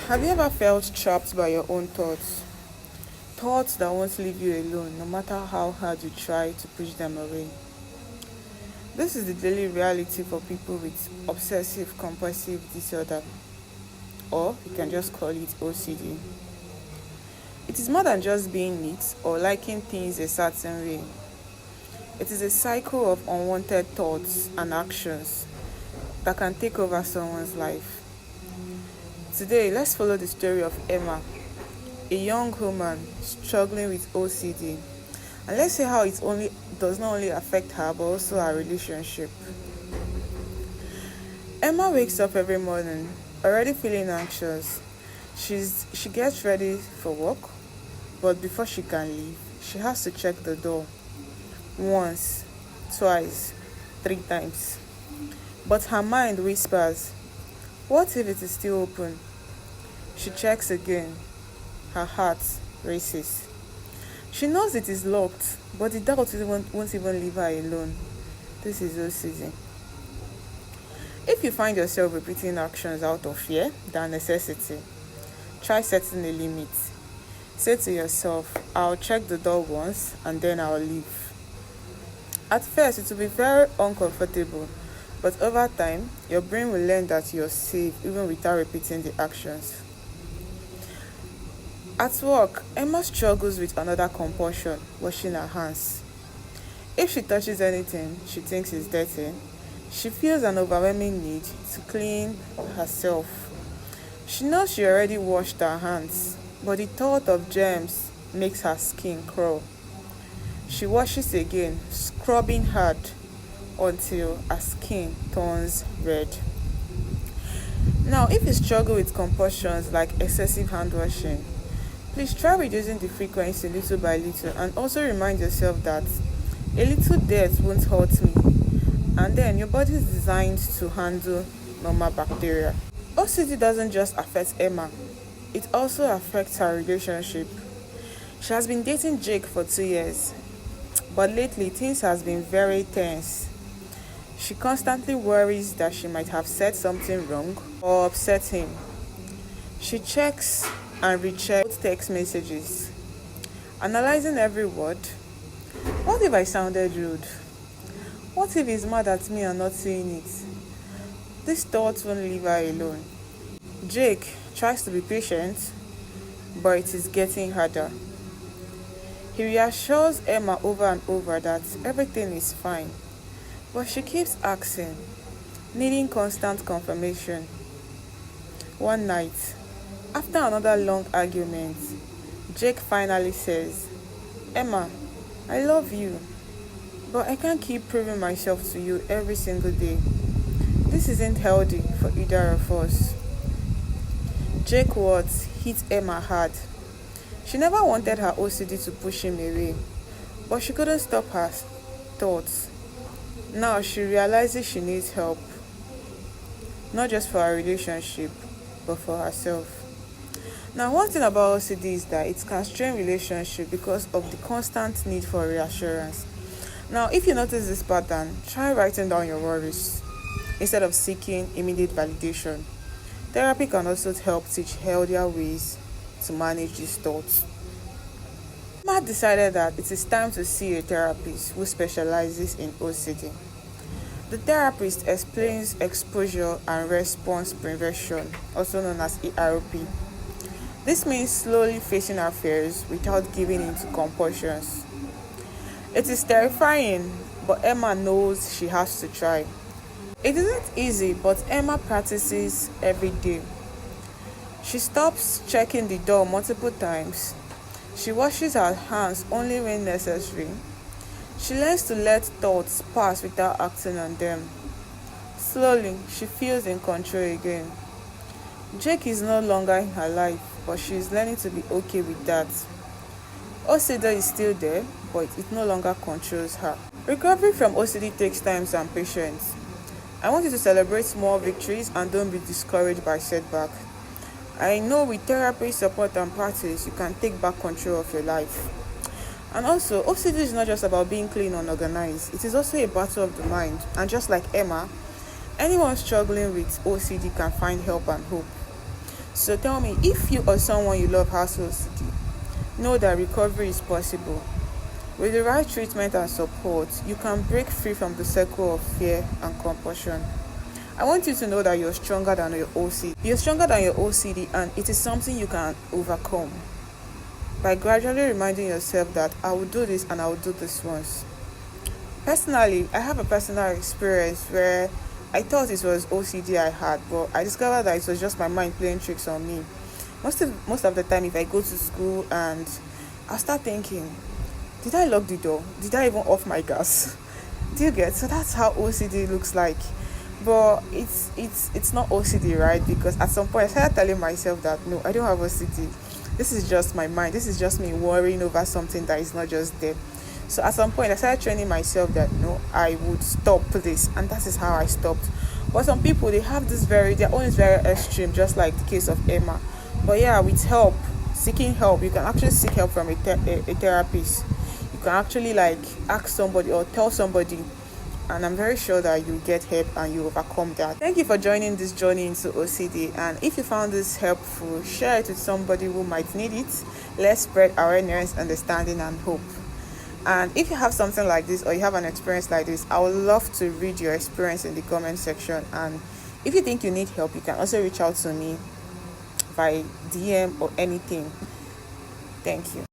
Have you ever felt trapped by your own thoughts? Thoughts that won't leave you alone, no matter how hard you try to push them away. This is the daily reality for people with obsessive compulsive disorder, or you can just call it OCD. It is more than just being neat or liking things a certain way. It is a cycle of unwanted thoughts and actions that can take over someone's life. Today, let's follow the story of Emma, a young woman struggling with OCD. And let's see how it only does not only affect her but also her relationship. Emma wakes up every morning already feeling anxious. She gets ready for work, but before she can leave, she has to check the door once, twice, 3 times. But her mind whispers, what if it is still open? She checks again. Her heart races. She knows it is locked, but the doubt won't even leave her alone. This is OCD. If you find yourself repeating actions out of fear than necessity, try setting a limit. Say to yourself, I'll check the door once and then I'll leave. At first, it will be very uncomfortable, but over time, your brain will learn that you're safe even without repeating the actions. At work, Emma struggles with another compulsion, washing her hands. If she touches anything she thinks is dirty, she feels an overwhelming need to clean herself. She knows she already washed her hands, but the thought of germs makes her skin crawl. She washes again, scrubbing hard until her skin turns red. Now, if you struggle with compulsions like excessive hand washing, please try reducing the frequency little by little and also remind yourself that a little dirt won't hurt me, and then your body is designed to handle normal bacteria. OCD doesn't just affect Emma, it also affects her relationship. She has been dating Jake for 2 years, but lately things has been very tense. She constantly worries that she might have said something wrong or upset him. She checks and rechecks text messages, analyzing every word. What if I sounded rude? What if he's mad at me and not saying it? These thoughts won't leave her alone. Jake tries to be patient, but it is getting harder. He reassures Emma over and over that everything is fine, but she keeps asking, needing constant confirmation. One night, after another long argument, Jake finally says, Emma, I love you, but I can't keep proving myself to you every single day. This isn't healthy for either of us. Jake's words hit Emma hard. She never wanted her OCD to push him away, but she couldn't stop her thoughts. Now she realizes she needs help, not just for her relationship, but for herself. Now, one thing about OCD is that it can strain relationships because of the constant need for reassurance. Now, if you notice this pattern, try writing down your worries instead of seeking immediate validation. Therapy can also help teach healthier ways to manage these thoughts. Matt decided that it is time to see a therapist who specializes in OCD. The therapist explains exposure and response prevention, also known as ERP. This means slowly facing our fears without giving in to compulsions. It is terrifying, but Emma knows she has to try. It isn't easy, but Emma practices every day. She stops checking the door multiple times. She washes her hands only when necessary. She learns to let thoughts pass without acting on them. Slowly, she feels in control again. Jake is no longer in her life, but she is learning to be okay with that. OCD is still there, but it no longer controls her. Recovery from OCD takes time and patience. I want you to celebrate small victories and don't be discouraged by setbacks. I know with therapy, support, and practice, you can take back control of your life. And also, OCD is not just about being clean and organized. It is also a battle of the mind. And just like Emma, anyone struggling with OCD can find help and hope. So tell me, if you or someone you love has OCD, know that recovery is possible. With the right treatment and support, you can break free from the circle of fear and compulsion. I want you to know that you're stronger than your OCD. You're stronger than your OCD, and it is something you can overcome by gradually reminding yourself that I will do this and I will do this once. Personally, I have a personal experience where I thought it was OCD I had, but I discovered that it was just my mind playing tricks on me. Most of the time, if I go to school and I'll start thinking, did I lock the door? Did I even off my gas? Do you get? So that's how OCD looks like. But it's not OCD, right? Because at some point I started telling myself that no, I don't have OCD. This is just my mind. This is just me worrying over something that is not just there. So at some point I started training myself that no, I would stop this, and that is how I stopped. But some people, they have their own is very extreme, just like the case of Emma. But yeah, with help, seeking help, you can actually seek help from a therapist. You can actually like ask somebody or tell somebody, and I'm very sure that you get help and you overcome that. Thank you for joining this journey into OCD, and if you found this helpful, share it with somebody who might need it. Let's spread awareness, understanding, and hope. And if you have something like this or you have an experience like this, I would love to read your experience in the comment section. And if you think you need help, you can also reach out to me by DM or anything. Thank you.